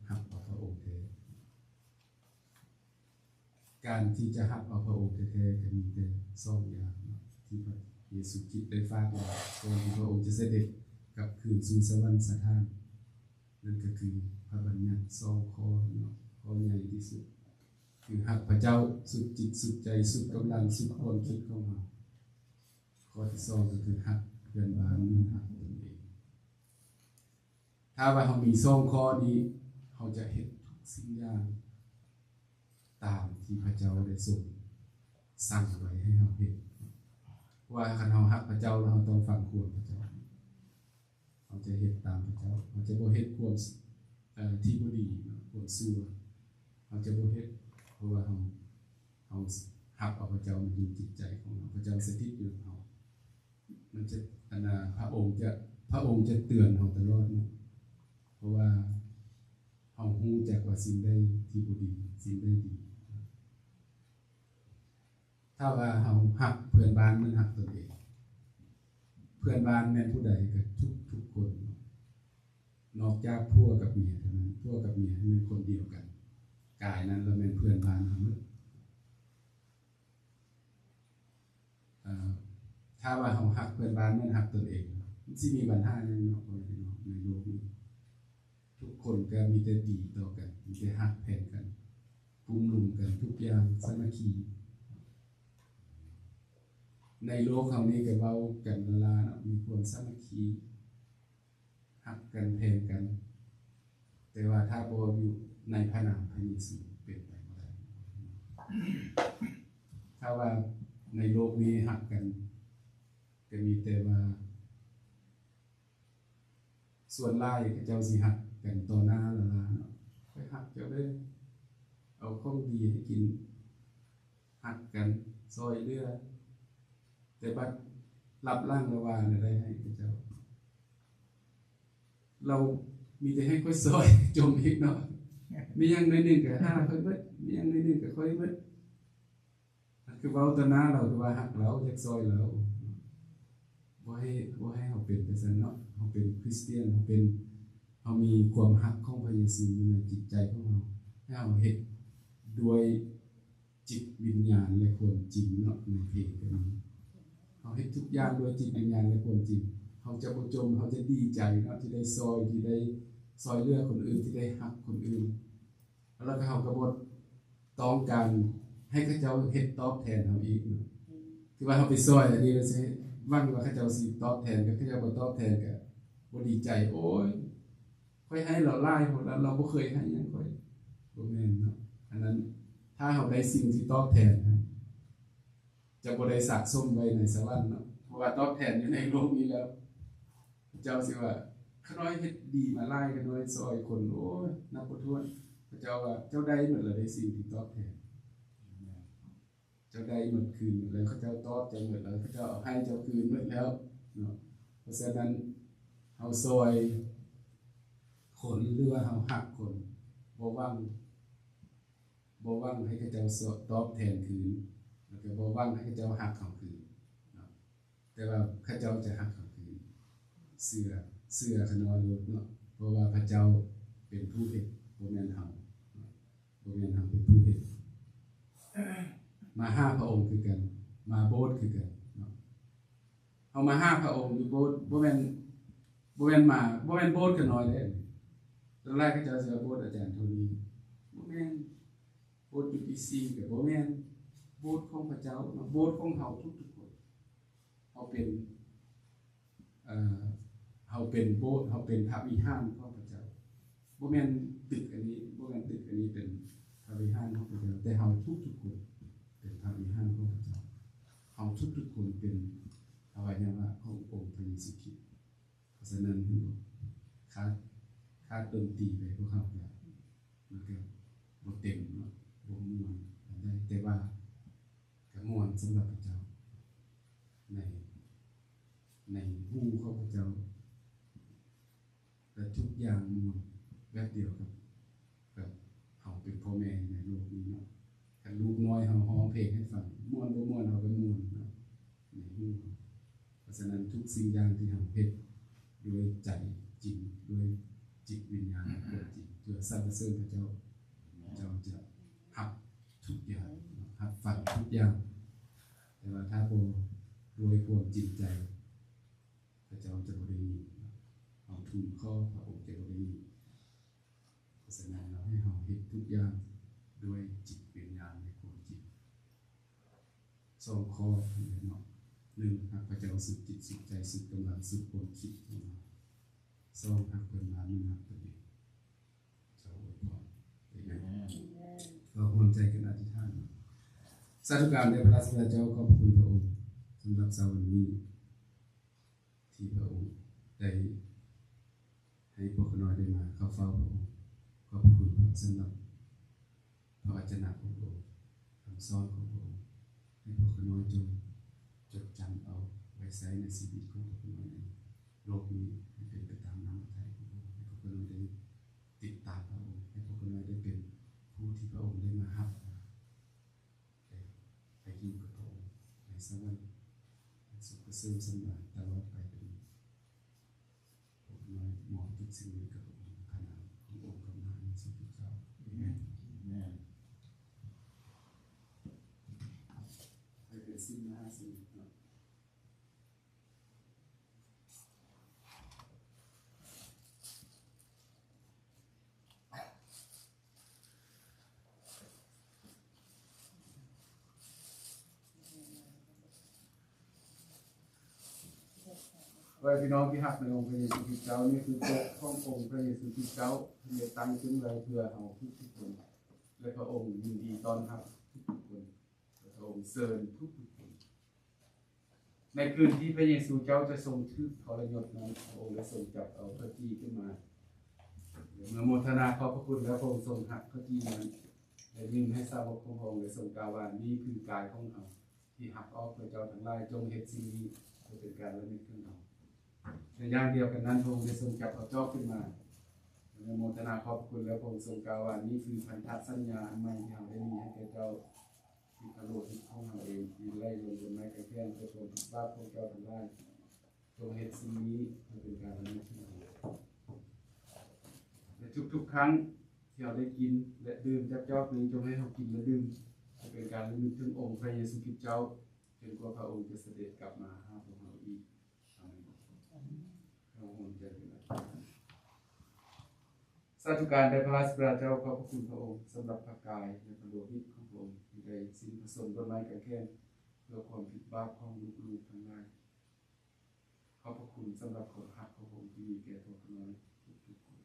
รับเอาพระองค์แท้การที่จะรับเอาพระองค์แท้ๆก็มีแต่2อย่างที่พระเยซูคริสต์ได้ฝากไว้ก่อนที่พระองค์จะเสด็จกลับคืนสู่สวรรคสถานนั่นก็คือพระบัญญัติ2ข้อเนาะข้อใหญ่ที่สุดคือรักพระเจ้าสุดจิตสุดใจสุดกำลังสุดความคิดของเราข้อที่2ก็คือรักเพื่อนบ้านเหมือนรักตนเองถ้าว่าเรามี2ข้อนี้เราจะเฮ็ดทุกสิ่งอย่างตามที่พระเจ้าได้ทรงสั่งไว้ให้เราเฮ็ดว่าคันเรารักพระเจ้าเราต้องฟังควรพระเจ้าเราจะเฮ็ดตามพระเจ้าเราจะบ่เฮ็ดความที่บ่ดีความชั่วเราจะบ่เฮ็ดเพราะว่าเรารักเอาพระเจ้ามาอยู่จิตใจของเราพระเจ้าสถิตอยู่กับเรามันจะพระองค์จะเตือนเราตลอดเนาะเพราะว่าเราฮู้จักว่าสิ่งใดที่บ่ดีสิ่งใดดีถ้าว่าเรารักเพื่อนบ้านมันรักตนเองเพื่อนบ้านแม่นผู้ใดก็ทุกคนนอกจากผัวกับเมียเท่านั้นผัวกับเมียเป็นคนเดียวกันกายนั้นเราเป็นเพื่อนบ้านทั้งหมดถ้าว่าเรารักเพื่อนบ้านมันรักตนเองมันสิมีปัญหาหยังเนาะในโลกนี้ทุกคนก็มีแต่ดีต่อกันมีแต่รักแพงกันปรุงรุมกันทุกอย่างสามัคคีในโลกเขานี้ก็เว้ากันเวลามีความสามัคคีฮักกันแพงกันแต่ว่าถ้าบ่อยู่ในพระนามพระเยซูเป็นไปบ่ได้ถ้าว่าในโลกนี้ฮักกันก็มีแต่ว่าส่วนหลายเจ้าสิฮักกันต่อหน้าละลาเนาะค่อยฮักเจ้าเด้อเอาของดีให้กินฮักกันซอยเหลือแต่บัดรับร่างละวาได้ให้พระเจ้าเรามีแต่ให้ค่อยซอยจมอีกเนาะมีอย่างน้อยนึงก็5ค่อยเบิดมีอย่างน้อยนึงก็ค่อยเบิดคือเว้าต่อหน้าเราคือว่าฮักเราอยากซอยเราบ่ให้เฮาเป็นไปซั่นเนาะเฮาเป็นคริสเตียนเฮามีความฮักของพระเยซูอยู่ในจิตใจของเราให้เฮาเฮ็ดด้วยจิตวิญญาณและความจริงเนาะในเพลงก็มีเฮาเฮ็ดทุกอย่างด้วยจิตวิญญาณและความจริงเฮาจะบ่จมเฮาจะดีใจเนาะที่ได้ซอยที่ได้ซอยเหลือคนอื่นที่ได้ฮักคนอื่นแล้วก็เฮาก็บ่ต้องการให้เขาเจ้าเฮ็ดตอบแทนเฮาอีกเนาะคือว่าเฮาไปซอยอันนี้แล้วสิหวังว่าเขาเจ้าสิตอบแทนก็เขาเจ้าบ่ตอบแทนก็บ่ดีใจโอ้ยค่อยให้เราหลายพุ่นแล้วเราบ่เคยให้หยังค่อยบ่แม่นเนาะอันนั้นถ้าเฮาได้สิ่งที่ตอบแทนจะบ่ได้สะสมไว้ในสวรรค์เนาะเพราะ ราะว่าตอบแทนอยู่ในโลกนี้แล้วพระเจ้าสิว่าข้าน้อยเฮ็ดดีมาหลายข้าน้อยซอยคนโอ้ยนับบ่ถ้วนพระเจ้าว่าเจ้าได้หมดแล้วได้สิ่งที่ตอบแทนเจ้าได้หมดคืนหมดแล้วเขาเจ้าตอบเจ้าหมดแล้วเขาเจ้าเอาให้เจ้าคืนหมดแล้วเนาะเพราะฉะนั้นเฮาซอยคนหรือว่าเฮาหักคนบ่หวังให้เขาเจ้าตอบแทนคืนแล้วก็บ่หวังให้เขาเจ้าหักเขาคืนเนาะแต่ว่าเขาเจ้าจะหักเขาคืนเสื้อขนอยเนาะเพราะว่าพระเจ้าเป็นผู้เฮ็ดบ่แม่นเฮาบ่แม่นเฮาเป็นผู้เฮ็ดมาห้าพระองค์คือกันมาโบสถ์คือกันเนาะเฮามาห้าพระองค์อยู่โบสถ์บ่แม่นโบสถ์กันน้อยเด้ตอนแรกเขาเจ้าสิว่าโบสถ์อาจารย์เท่านี้บ่แม่นโบสถ์อยู่ที่4ก็บ่แม่นโบสถ์ของพระเจ้าเนาะโบสถ์ของเฮาทุกๆคนเฮาเป็นเฮาเป็นโบสถ์เฮาเป็นพระวิหารของพระเจ้าบ่แม่นตึกอันนี้เป็นพระวิหารของพระเจ้าแต่เฮาทุกๆคนเป็นพระวิหารของพระเจ้าเฮาทุกๆคนเป็นอวัยวะขององค์พระเยซูคริสต์เพราะฉะนั้นค่าดนตรีไปพวกเฮาก็มันก็บ่เต็มเนาะบ่ม่วนได้แต่ว่าก็ม่วนสำหรับพระเจ้าในหูของพระเจ้าแต่ทุกอย่างม่วนแบบเดียวกับเฮาเป็นพ่อแม่ในโลกนี้เนาะคันลูกน้อยเฮาร้องเพลงให้ฟังม่วนบ่ม่วนเฮาก็ม่วนเนาะในหูเพราะฉะนั้นทุกสิ่งอย่างที่เฮาเฮ็ดด้วยใจจริงด้วยจิตวิญญาณเกิดจริงเพื่อสรรเสริญพระเจ้าจะรับทุกอย่างรับฟังทุกอย่างแต่ว่าถ้าบ่ด้วยความจริงใจพระเจ้าจะบ่ได้ยินเอาทูลข้อพระองค์จะบ่ได้ยินเพราะฉะนั้นเราให้เราเฮ็ดทุกอย่างด้วยจิตวิญญาณในความจริง2ข้อเนาะ1รักพระเจ้าสุดจิตสุดใจสุดกำลังสุดความคิดของเรา2รักเพิ่นมามีรักเพิ่นเองเจ้าอวยพรเราควรใจกันอธิษฐานสาธุการแด่พระราชบิดาเจ้าขอบคุณพระองค์สำหรับเช้าวันนี้ที่พระองค์ได้ให้พวกน้อยได้มาเข้าเฝ้าพระองค์ขอบคุณพระสำหรับพระวจนะของพระองค์คำสอนของพระองค์ให้พวกน้อยจดจำเอาไว้ใช้ในชีวิตของพวกน้อยในโลกนี้ให้เป็นไปตามน้ำพระทัยของพระองค์ให้พวกน้อยได้ติดตามพระองค์ให้พวกน้อยได้เป็นผู้ที่พระองค์ได้มารับไปอยู่กับพระองค์ในสวรรค์สุขเสริมสำราญตลอดไปเป็นพวกน้อยมองทุกสิ่งนี้กับพระองค์ขณะขององค์กำลังในสุขเจ้าอาเมนให้เป็นสิ่งน่าสนุกเนาะพี่น้องที่หักในองค์พระเยซูคริสต์เจ้านี่คือโต๊ะขององค์พระเยซูคริสต์เจ้าที่ได้ตั้งขึ้นไว้เพื่อเอาทุกคนและพระองค์ยินดีต้อนรับทุกคนและพระองค์เชิญทุกคนในคืนที่พระเยซูเจ้าจะทรงทึกทรยศนั้นพระองค์ได้ทรงจับเอาพระจี้ขึ้นมาเมื่อโมทนาขอบพระคุณแล้วพระองค์ทรงหักพระจี้นั้นและยื่นให้สาวกของพระองค์ได้ทรงกล่าวว่านี่คือกายของเราที่หักออกเพื่อเจ้าทั้งหลายจงเฮ็ดสิ่งนี้เพื่อเป็นการระลึกถึงเราในอย่างเดียวกันนั้นพระองค์ได้ทรงจับเอาจอบขึ้นมาเมื่อโมทนาขอบคุณแล้วพระองค์ทรงกล่าวว่านี่คือพันธสัญญาอันใหม่ที่เราได้มีให้แก่เจ้าที่พระโลหิตของเราเองที่ไล่ลงบนไม้กางเขนเพื่อทนบาปของเจ้าทั้งหลายจงเฮ็ดสิ่งนี้เพื่อเป็นการระลึกถึงเราและทุกๆครั้งที่เราได้กินและดื่มจากจอบนี้จงให้เรากินและดื่มเพื่อเป็นการระลึกถึงองค์พระเยซูคริสต์เจ้าจนกว่าพระองค์จะเสด็จกลับมาหาพวกเราอีกสาธุการแด่พระราชบิดาเจ้าขอบพระคุณพระองค์สำหรับพระกายและพระโลหิตของพระองค์ที่ได้สิ้นพระชนม์บนไม้กางเขนเพื่อความผิดบาปของลูกๆทั้งหลายขอบพระคุณสำหรับความหักของพระองค์ที่มีแก่ตัวน้อยทุกๆคน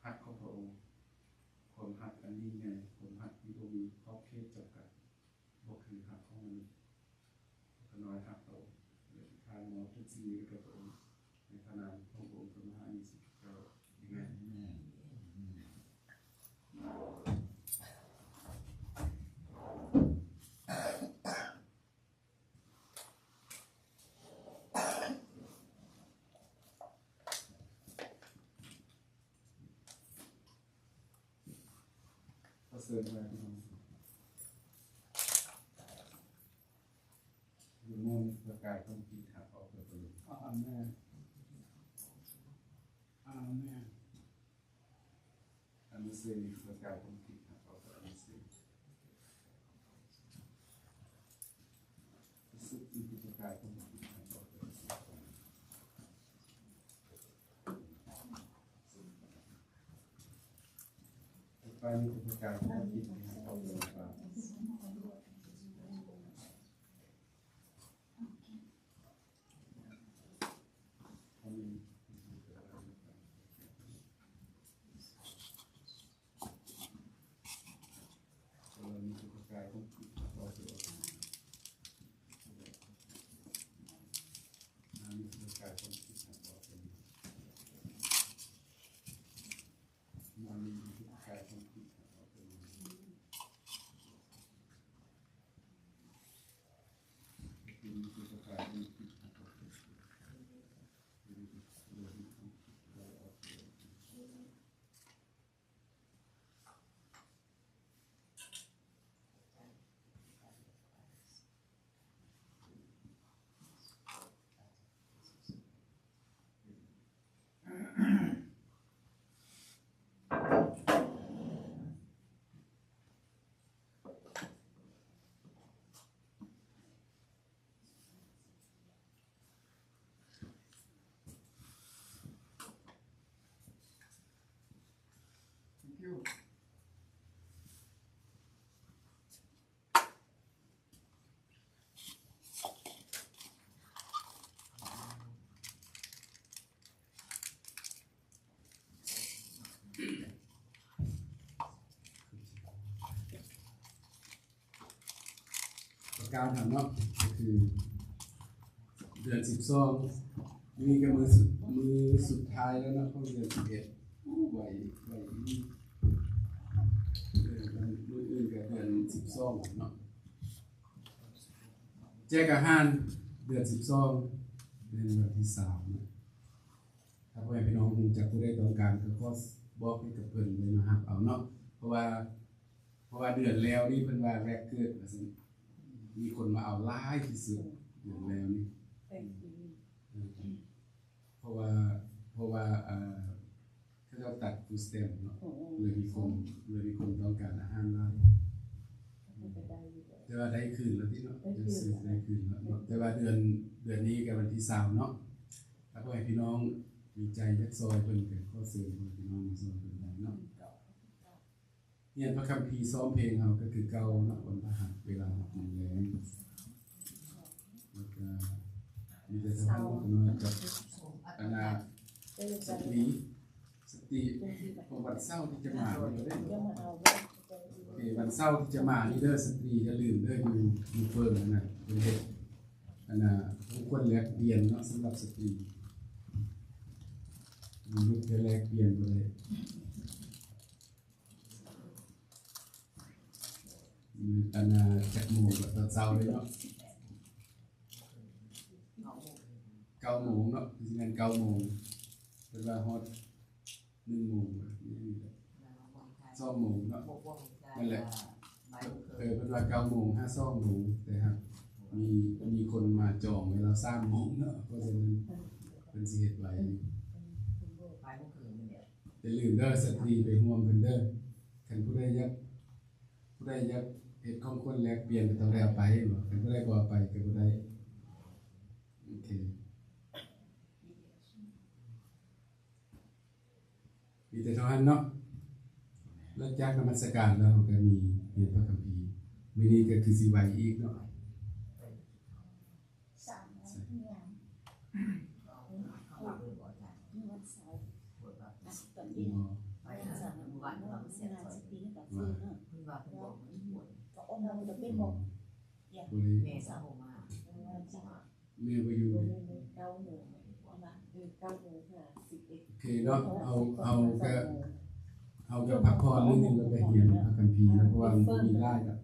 หักของพระองค์ความหักอันยิ่งใหญ่ความหักที่บ่มีขอบเขตจำกัดบ่คือหักของมนุษย์น้อยหัก สิ่งนี้กับพระองค์ในขณะของพระองค์พระมหาอิสริเจ้าอาเมนขอเสริมไว้พี่น้องอยู่มุ่งประกายต้องกินหาออกเปิดประตู อาเมนอาเมน อันนี้คือประกายต้องกินหาออกเปิดประตูสุดที่ประกายต้องกินหาออกเปิดประตูไปนี่คือประกายต้องกินหาออกเปิดประตูการทำเนาะก็คือเดือน12นี่ก็มือสุดท้ายแล้วนะของเดือน11ไหวนี่เดือนมืออื่นกับเดือน12เนาะแจกอาหารเดือน12เดือนวันที่3นะถ้าพ่อแม่พี่น้องจากผู้ใดต้องการก็ขอบอกให้กับเพิ่นเลยนะครับเอาเนาะเพราะว่าเดือนแล้วนี่เพิ่นว่าแรกเกิดว่าซั่นมีคนมาเอาหลายที่สุดเดือนแล้วนี่เพราะว่าเขาตัดฟูสเต็มเนาะเลยมีคนต้องการอาหารหลายแต่ว่าได้คืนแล้วที่เนาะจะซื้อได้คืนแล้วเนาะแต่ว่าเดือนนี้กับวันที่3เนาะถ้าพ่อแม่พี่น้องมีใจยักซอยเพิ่นก็ขอเสริมพี่น้องซอยเพิ่นได้เนาะเรียนพระคัมภีร์ซ้อมเพลงเราก็คือเก่าเนาะวันพฤหัสเวลา6 โมงแล้วก็มีแต่สภาพของน้อยกับอนาสติของวันเสาร์ที่จะมาเนี่ยเด้โอเควันเสาร์ที่จะมานี่เด้อสตรีอย่าลืมเด้ออยู่เพิ่นนั่นน่ะเป็นเฮ็ดอันน่ะทุกคนแลกเปลี่ยนเนาะสำหรับสตรีมนุษย์จะแลกเปลี่ยนบ่ได้อันน่ะจักโมงกับตอนเช้าเลยเนาะ9 โมงเนาะสิแม่น9 โมงเพิ่นว่าฮอด1 โมงนี่แหละ2 โมงเนาะนั่นแหละเพิ่นว่า9 โมง52 โมงแต่ครับมีคนมาจองไว้แล้ว3 โมงเนาะเพราะฉะนั้นเพิ่นสิเฮ็ดไว้อย่าลืมเด้อสตรีไปร่วมเพิ่นเด้อคันผู้ใดอยากเฮ็ดของคนแลกเปลี่ยนก็ต้องได้เอาไปบ่คันผู้ใดบ่เอาไปก็บ่ได้โอเคมีแต่เท่านั้นเนาะแล้วจากนมัสการแล้วก็มีเรียนพระคัมภีร์มื้อนี้ก็คือสิไหวอีกเนาะแม่บ่อยู่ 9 โมงประมาณ9 โมงค่ะ11 โอเคเนาะเอาก็พักผ่อนนิดนึงแล้วก็เรียนพระคัมภีร์นะเพราะว่ามันมีได้ครับ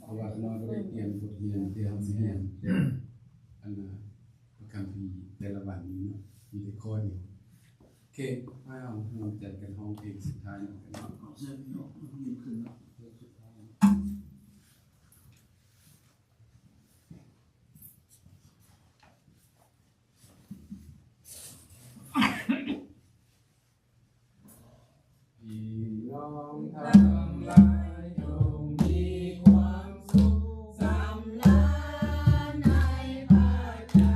เพราะว่านอนก็ได้เรียนบทเรียนที่เราเรียนอันพระคัมภีร์แต่ละวันนี้เนาะมีแต่ข้อเดียวโอเคมาเราจัดกันห้องเพลงสุดท้ายนะเนาะเส้นเนาะมีขึ้นเนาะสุดท้ายพี่น้องทั้งหลายจงมีความสุขสำราญในพระเจ้า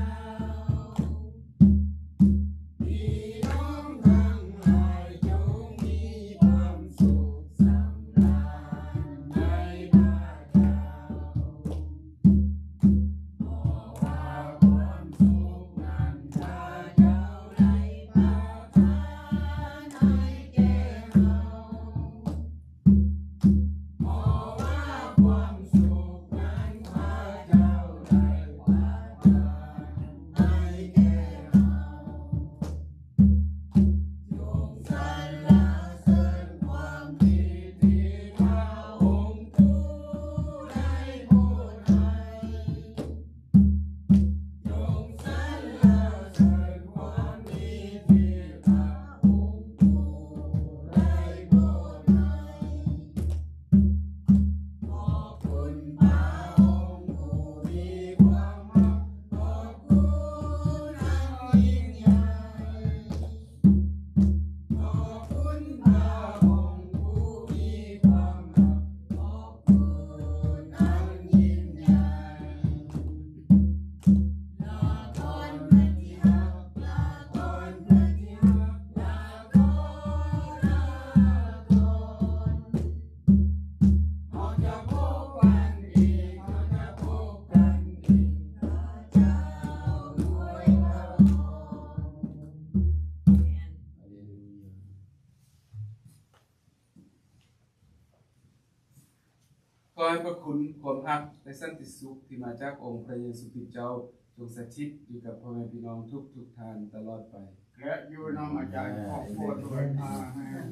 พี่น้องทั้งหลายจงมีความสุขสำราญในพระเจ้าเพราะว่าความสุขนั้นพระเจ้าได้ประทานให้แก่เรา เพราะว่าความสุขนั้นพระเจ้าได้ประทานให้แก่เราจงสรรเสริญความดีที่พระองค์ผู้ได้พูดให้จงสรรเสริญความดีที่พระองค์ผู้ได้พูดให้ ขอบคุณพระองค์ผู้มีความรักขอบคุณอันยิ่งใหญ่ขอบคุณพระองค์ผู้มีความรักขอบคุณอันยิ่งใหญ่ลาก่อนเพื่อนที่รักลาก่อนเพื่อนที่รักลาก่อนลาก่อน เราจะพบกันอีกเราจะพบกันอีกพระเจ้าอวยพรฮาเลลูยาขอให้พระคุณความรักและสันติสุขที่มาจากองค์พระเยซูคริสต์เจ้าจงสถิตอยู่กับพ่อแม่พี่น้องทุกท่านตลอดไป และอยู่นำอาจารย์ครอบครัวด้วยอาเมน